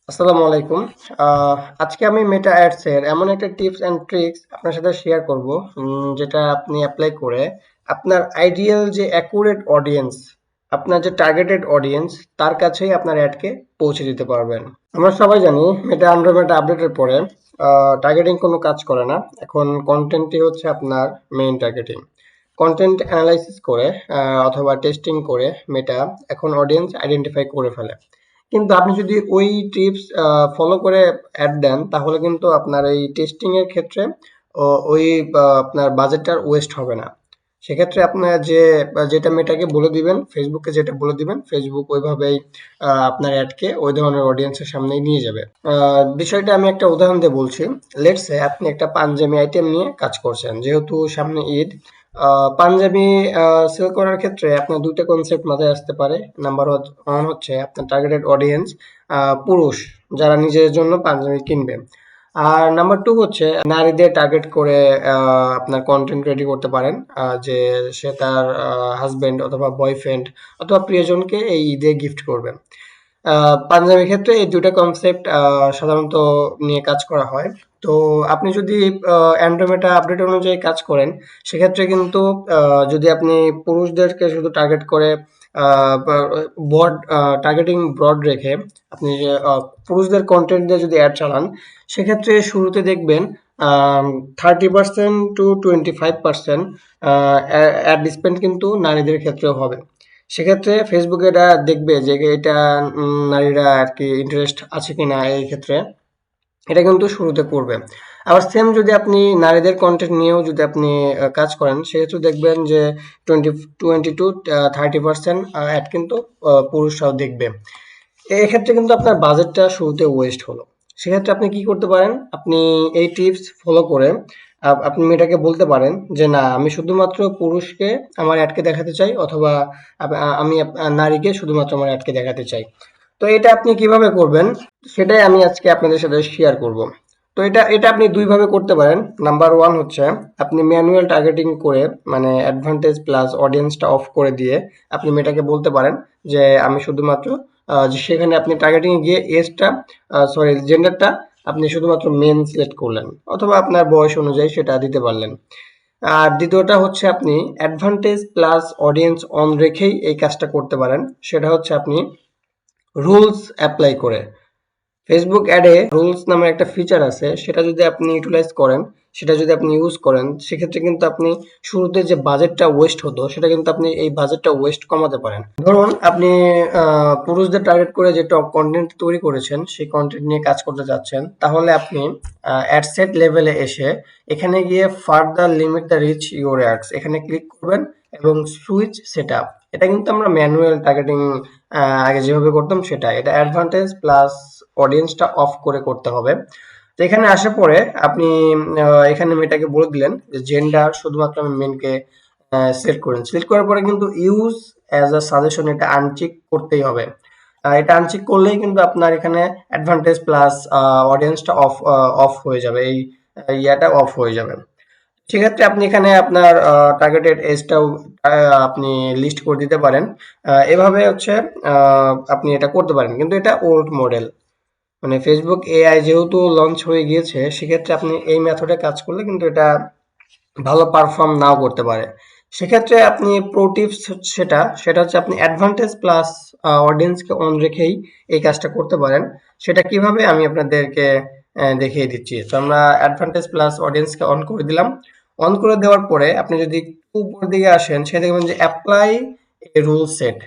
আসসালামু আলাইকুম। আজকে আমি মেটা অ্যাডস এর এমন একটা টিপস অ্যান্ড ট্রিক্স আপনার সাথে শেয়ার করব, যেটা আপনি অ্যাপ্লাই করে আপনার আইডিয়াল যে অ্যাকুরেট অডিয়েন্স, আপনার যে টার্গেটেড অডিয়েন্স, তার কাছেই আপনার অ্যাডকে পৌঁছে দিতে পারবেন। আমরা সবাই জানি মেটা আন্ড্রয়েড আপডেটের পরে টার্গেটিং কোনো কাজ করে না। এখন কন্টেন্টই হচ্ছে আপনার মেইন টার্গেটিং। কন্টেন্ট অ্যানালাইসিস করে অথবা টেস্টিং করে মেটা এখন অডিয়েন্স আইডেন্টিফাই করে ফেলে। কিন্তু আপনি যদি ওই টিপস ফলো করে অ্যাড দেন, তাহলে কিন্তু আপনার এই টেস্টিং এর ক্ষেত্রে ওই আপনার বাজেটটার ওয়েস্ট হবে না। সেক্ষেত্রে আপনার যেটা মেটাকে বলে দিবেন, ফেসবুককে যেটা বলে দিবেন, ফেসবুক ওইভাবেই আপনার অ্যাডকে ওই ধরনের অডিয়েন্সের সামনেই নিয়ে যাবে। বিষয়টা আমি একটা উদাহরণ দিয়ে বলছি। লেটস সে আপনি একটা পাঞ্জাবি আইটেম নিয়ে কাজ করছেন, যেহেতু সামনে ঈদ। পাঞ্জাবি সেল করার ক্ষেত্রে আপনার দুইটা কনসেপ্ট মাথায় আসতে পারে। নাম্বার ওয়ান হচ্ছে আপনার টার্গেটেড অডিয়েন্স পুরুষ, যারা নিজের জন্য পাঞ্জাবি কিনবে। আর নাম্বার টু হচ্ছে নারীদের টার্গেট করে আপনার কন্টেন্ট রেডি করতে পারেন, যে সে তার হাজবেন্ড অথবা বয়ফ্রেন্ড অথবা প্রিয়জনকে এই ঈদে গিফট করবে। পাঞ্জাবির ক্ষেত্রে এই ২ টা কনসেপ্ট সাধারণত নিয়ে কাজ করা হয়। তো আপনি যদি অ্যান্ড্রোমেটা আপডেট অনুযায়ী কাজ করেন, সেক্ষেত্রে কিন্তু যদি আপনি পুরুষদেরকে শুধু টার্গেট করে বা ব্রড টার্গেটিং ব্রড রেখে আপনি যে পুরুষদের কনটেন্ট দিয়ে যদি অ্যাড চালান, সেক্ষেত্রে শুরুতে দেখবেন 30% টু 25% অ্যাড স্পেন্ড কিন্তু নারীদের ক্ষেত্রেও হবে। সেক্ষেত্রে ফেসবুক এটা দেখবে যে এটা নারীরা আর কি ইন্টারেস্ট আছে কিনা এই ক্ষেত্রে, এটা কিন্তু শুরুতে করবে। আবার সেম যদি আপনি নারীদের কন্টেন্ট নিয়েও যদি আপনি কাজ করেন, সেক্ষেত্রে দেখবেন যে 20 টু 30% অ্যাড কিন্তু পুরুষরাও দেখবে। এক্ষেত্রে কিন্তু আপনার বাজেটটা শুরুতে ওয়েস্ট হলো। সেক্ষেত্রে আপনি কি করতে পারেন? আপনি এই টিপস ফলো করে আপনি মেয়েটাকে বলতে পারেন যে, "না, আমি শুধুমাত্র পুরুষকে আমার অ্যাডকে দেখাতে চাই, অথবা আমি নারীকে শুধুমাত্র আমার অ্যাডকে দেখাতে চাই।" তো এটা আপনি কিভাবে করবেন? সেটাই আমি আজকে আপনাদের সাথে শেয়ার করব। তো এটা এটা আপনি ২ ভাবে করতে পারেন। নাম্বার 1 হচ্ছে আপনি ম্যানুয়াল টার্গেটিং করে, মানে অ্যাডভান্টেজ প্লাস অডিয়েন্সটা অফ করে দিয়ে আপনি মেয়েটাকে বলতে পারেন যে, "আমি শুধুমাত্র" যে সেখানে আপনি টার্গেটিং এ গিয়ে এজটা সরি জেন্ডারটা আপনি শুধুমাত্র মেন সিলেক্ট করলেন, অথবা আপনার বয়স অনুযায়ী সেটা দিতে পারলেন। আর দ্বিতীয়টা হচ্ছে আপনি অ্যাডভান্টেজ প্লাস অডিয়েন্স অন রেখেই এই কাজটা করতে পারেন। সেটা হচ্ছে আপনি রুলস এপ্লাই করে। ফেসবুক অ্যাডে রুলস নামের একটা ফিচার আছে, সেটা যদি আপনি ইউটিলাইজ করেন, সেটা যদি আপনি ইউজ করেন, সেক্ষেত্রে কিন্তু আপনি শুরুতে যে বাজেটটা ওয়েস্ট হতো, সেটা কিন্তু আপনি এই বাজেটটা ওয়েস্ট কমাতে পারেন। ধরুন আপনি পুরুষদের টার্গেট করে যে টপ কন্টেন্ট তৈরি করেছেন, সেই কন্টেন্ট নিয়ে কাজ করতে যাচ্ছেন, তাহলে আপনি অ্যাড সেট লেভেলে এসে এখানে গিয়ে further limit the rich your ads এখানে ক্লিক করবেন এবং সুইচ সেট আপ। এটা কিন্তু আমরা ম্যানুয়াল টার্গেটিং আগে যেভাবে করতাম সেটা। এটা অ্যাডভান্টেজ প্লাস অডিয়েন্সটা অফ করে করতে হবে। তো এখানে আসার পরে আপনি এখানে মেয়েটাকে বলে দিলেন যে জেন্ডার শুধুমাত্র আমি মেনকে সিলেক্ট করেন। সিলেক্ট করার পরে কিন্তু ইউজ অ্যাজ আ সাজেশন এটা আনচেক করতেই হবে। এটা আনচেক করলেই কিন্তু আপনার এখানে অ্যাডভান্টেজ প্লাস অডিয়েন্সটা অফ হয়ে যাবে। এই ইয়াটা অফ হয়ে যাবে। সেক্ষেত্রে আপনি এখানে আপনার টার্গেটেড এজটাও আপনি লিস্ট করে দিতে পারেন। এভাবে হচ্ছে আপনি এটা করতে পারেন। কিন্তু এটা ওল্ড মডেল। মানে ফেসবুক এআই যেহেতু লঞ্চ হয়ে গিয়েছে, সেক্ষেত্রে আপনি এই মেথডে কাজ করলে কিন্তু এটা ভালো পারফর্ম নাও করতে পারে। সেক্ষেত্রে আপনি প্রো টিপস সেটা হচ্ছে আপনি অ্যাডভান্টেজ প্লাস অডিয়েন্সকে অন রেখেই এই কাজটা করতে পারেন। সেটা কিভাবে আমি আপনাদেরকে দেখিয়ে দিচ্ছি। তো আমরা অ্যাডভান্টেজ প্লাস অডিয়েন্সকে অন করে দিলাম। অন করে দেওয়ার পরে আপনি যদি একটু উপরের দিকে আসেন, সেটা দেখবেন যে অ্যাপ্লাই এ রুল সেট।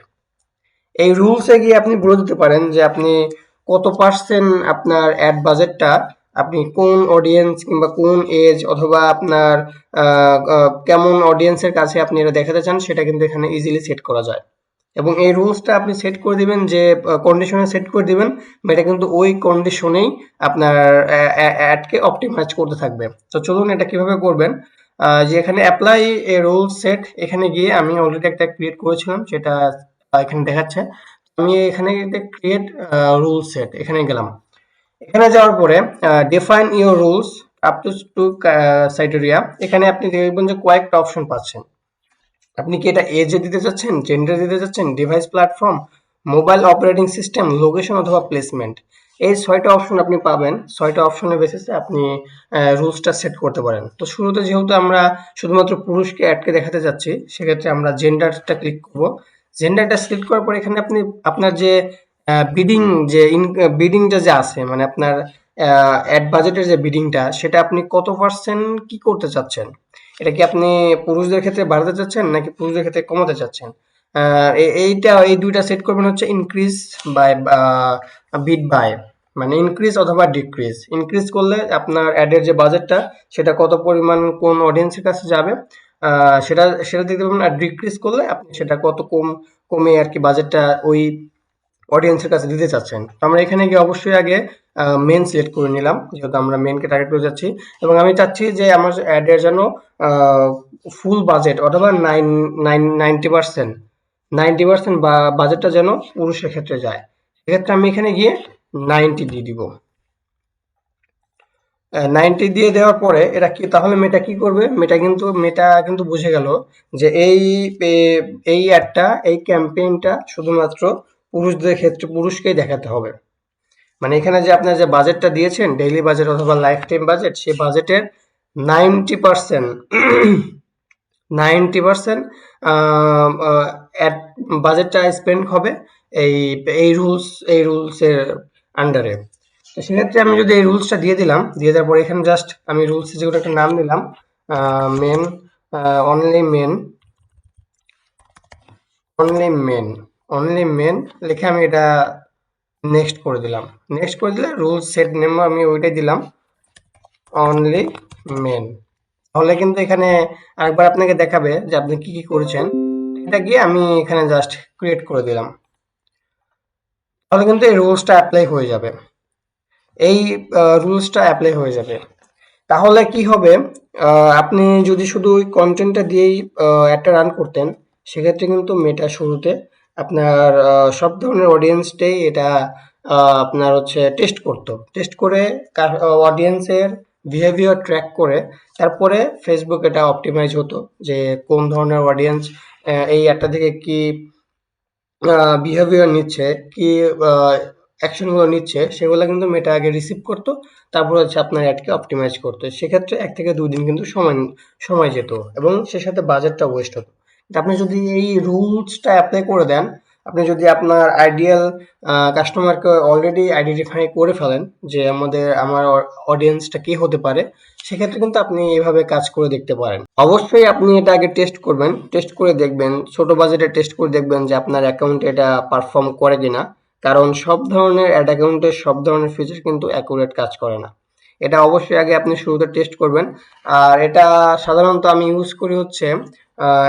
এই রুলসে গিয়ে আপনি বলে দিতে পারেন যে আপনি কত পার্সেন্ট আপনার অ্যাড বাজেটটা আপনি কোন অডিয়েন্স কিংবা কোন এজ অথবা আপনার কেমন অডিয়েন্সের কাছে আপনি এটা দেখাতে চান, সেটা কিন্তু এখানে ইজিলি সেট করা যায়। এবং এই রুলসটা আপনি সেট করে দিবেন, যে কন্ডিশনে সেট করে দিবেন, এটা কিন্তু ওই কন্ডিশনেই আপনার অ্যাডকে অপটিমাইজ করতে থাকবে। তো চলুন এটা কিভাবে করবেন। যে এখানে অ্যাপ্লাই এ রুল সেট, এখানে গিয়ে আমি অলরেডি একটা ক্রিয়েট করেছিলাম, সেটা এখানে দেখাচ্ছে। আমি এখানে ক্রিয়েট রুল সেট এখানে গেলাম। এখানে যাওয়ার পরে define your rules up to criteria, এখানে আপনি দেখবেন যে কয়েকটা অপশন পাচ্ছেন। আপনি কি এটা এজে দিতে চাচ্ছেন, জেন্ডার দিতে চাচ্ছেন, device platform, mobile operating system, location অথবা প্লেসমেন্ট। এই ৬টা অপশন আপনি পাবেন। ৬টা অপশনের বেসিসে আপনি রুলসটা সেট করতে পারেন। তো শুরুতে যেহেতু আমরা শুধুমাত্র পুরুষকে অ্যাডকে দেখাতে যাচ্ছি, সেক্ষেত্রে আমরা জেন্ডারটা ক্লিক করব। জেন্ডারটা সিলেক্ট করার পর এখানে আপনি আপনার যে বিডিং যে বিডিংটা যে আছে, মানে আপনার অ্যাড বাজেটের যে বিডিংটা, সেটা আপনি কত পার্সেন্ট কি করতে চাচ্ছেন। এটা কি আপনি পুরুষদের ক্ষেত্রে বাড়াতে চাচ্ছেন নাকি পুরুষদের ক্ষেত্রে কমাতে চাচ্ছেন। এই দুইটা সেট করবেন হচ্ছে ইনক্রিজ বাই বিট বাই, মানে ইনক্রিজ অথবা ডিক্রিজ। ইনক্রিজ করলে আপনার অ্যাডের যে বাজেটটা সেটা কত পরিমাণ কোন অডিয়েন্সের কাছে যাবে সেটা সেটা দেখতে পাবেন। আর ডিক্রিজ করলে আপনি সেটা কত কমে আর কি বাজেটটা ওই অডিয়েন্সের কাছে দিতে চাচ্ছেন। তো আমরা এখানে গিয়ে অবশ্যই আগে মেন সিলেক্ট করে নিলাম, যেহেতু আমরা মেনকে টার্গেট করে যাচ্ছি। এবং আমি চাচ্ছি যে আমার অ্যাডের যেন ফুল বাজেট অথবা 90% বা বাজেটটা যেন পুরুষের ক্ষেত্রে যায়। সেক্ষেত্রে আমি এখানে গিয়ে 90 দিয়ে দিব। 90 দিয়ে দেওয়ার পরে এটা কি, তাহলে মেটা কি করবে, মেটা কিন্তু বুঝে গেল যে এই অ্যাডটা, এই ক্যাম্পেইনটা শুধুমাত্র পুরুষদের ক্ষেত্রে পুরুষকেই দেখাতে হবে। মানে এখানে যে আপনার যে বাজেটটা দিয়েছেন, ডেইলি বাজেট অথবা লাইফ টাইম বাজেট, সেই বাজেটের 90% 90% বাজেটটা স্পেন্ড হবে এই এই রুলসের আন্ডারে। তো সেক্ষেত্রে আমি যদি এই রুলসটা দিয়ে দিলাম, দিয়ে দেওয়ার পরে এখানে জাস্ট আমি রুলসে যেগুলো একটা নাম দিলাম, men, only men, only men, only men লিখে আমি এটা নেক্সট করে দিলাম। নেক্সট করে দিলে রুলস সেট নেম আমি ওইটাই দিলাম, অনলি মেন। তাহলে কিন্তু এখানে আরেকবার আপনাকে দেখাবে যে আপনি কি কি করেছেন। এটা গিয়ে আমি এখানে জাস্ট ক্রিয়েট করে দিলাম। তাহলে কিন্তু এই রুলসটা অ্যাপ্লাই হয়ে যাবে। এই রুলসটা অ্যাপ্লাই হয়ে যাবে। তাহলে কি হবে, আপনি যদি শুধু ওই কন্টেন্টটা দিয়েই একটা রান করতেন, সেক্ষেত্রে কিন্তু মেটা শুরুতে আপনার সব ধরনের অডিয়েন্সটাই এটা আপনার হচ্ছে টেস্ট করতো। টেস্ট করে অডিয়েন্সের বিহেভিয়ার ট্র্যাক করে তারপরে ফেসবুক এটা অপটিমাইজ হতো যে কোন ধরনের অডিয়েন্স এই অ্যাডটা থেকে কি বিহেভিয়ার নিচ্ছে, কি অ্যাকশনগুলো নিচ্ছে, সেগুলো কিন্তু মেটা আগে রিসিভ করতো। তারপর হচ্ছে আপনার অ্যাডকে অপটিমাইজ করতো। সেক্ষেত্রে ১ থেকে ২ দিন কিন্তু সময় যেত এবং সে সাথে বাজেটটা ওয়েস্ট হতো। কিন্তু আপনি যদি এই রুলসটা এপ্লাই করে দেন, আপনি যদি আপনার আইডিয়াল কাস্টমারকে অলরেডি আইডেন্টিফাই করে ফেলেন যে আমার অডিয়েন্সটা কে হতে পারে, সেক্ষেত্রে কিন্তু আপনি এভাবে কাজ করে দেখতে পারেন। অবশ্যই আপনি এটা আগে টেস্ট করবেন, টেস্ট করে দেখবেন, ছোট বাজেটে টেস্ট করে দেখবেন যে আপনার অ্যাকাউন্টে এটা পারফর্ম করে কিনা। কারণ সব ধরনের অ্যাড অ্যাকাউন্টের সব ধরনের ফিচার কিন্তু অ্যাকুরেট কাজ করে না। এটা অবশ্যই আগে আপনি শুরুতে টেস্ট করবেন। আর এটা সাধারণত আমি ইউজ করি হচ্ছে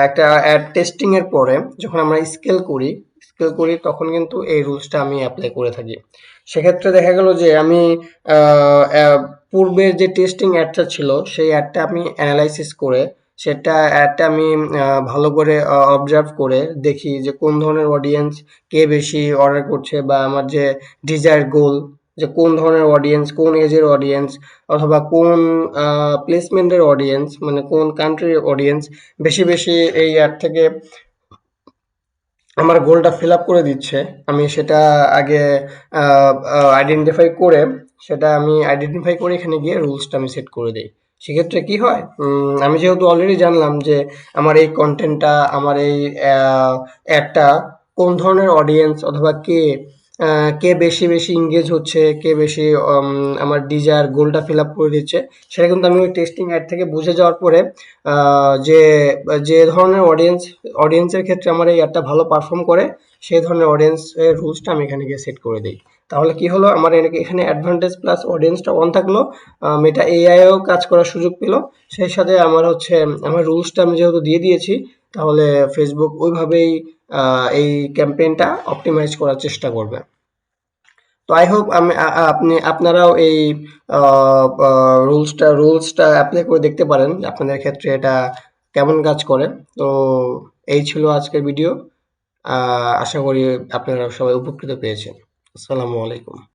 একটা অ্যাড টেস্টিং এর পরে যখন আমরা স্কেল করি তখন কিন্তু এই রুলসটা আমি অ্যাপ্লাই করে থাকি। সেক্ষেত্রে দেখা গেল যে আমি পূর্বের যে টেস্টিং অ্যাডটা ছিল সেই অ্যাডটা আমি অ্যানালাইসিস করে অ্যাডটা আমি ভালো করে অবজার্ভ করে দেখি যে কোন ধরনের অডিয়েন্স কে বেশি অর্ডার করছে, বা আমার যে ডিজায়ার গোল, যে কোন ধরনের অডিয়েন্স, কোন এজের অডিয়েন্স, অথবা কোন প্লেসমেন্টের অডিয়েন্স, মানে কোন কান্ট্রির অডিয়েন্স বেশি বেশি এই অ্যাড থেকে আমার গোলটা ফিল আপ করে দিচ্ছে। আমি সেটা আগে আইডেন্টিফাই করে এখানে গিয়ে রুলসটা আমি সেট করে দিই। সেক্ষেত্রে কি হয়, আমি যেহেতু অলরেডি জানলাম যে আমার এই কন্টেন্টটা, আমার এই অ্যাডটা কোন ধরনের অডিয়েন্স অথবা কে বেশি বেশি ইংগেজ হচ্ছে, কে বেশি আমার ডিজায়ার গোলটা ফিল আপ করে দিচ্ছে, সেটা কিন্তু আমি ওই টেস্টিং অ্যাড থেকে বুঝে যাওয়ার পরে যে যে ধরনের অডিয়েন্সের ক্ষেত্রে আমার এই অ্যাডটা ভালো পারফর্ম করে, সেই ধরনের অডিয়েন্সের রুলসটা আমি এখানে গিয়ে সেট করে দিই। তাহলে কি হলো, আমার এখানে অ্যাডভান্টেজ প্লাস অডিয়েন্সটা অন থাকলো, মেটা এআইও কাজ করার সুযোগ পেল। সেই সাথে আমার হচ্ছে আমার রুলসটা আমি যেহেতু দিয়ে দিয়েছি, তাহলে ফেসবুক ওইভাবেই এই ক্যাম্পেইনটা অপটিমাইজ করার চেষ্টা করবে। তো আই হোপ আপনারাও এই রুলসটা অ্যাপ্লাই করে দেখতে পারেন আপনাদের ক্ষেত্রে এটা কেমন কাজ করে। তো এই ছিল আজকের ভিডিও। আশা করি আপনারা সবাই উপকৃত পেয়েছেন। আসসালামু আলাইকুম।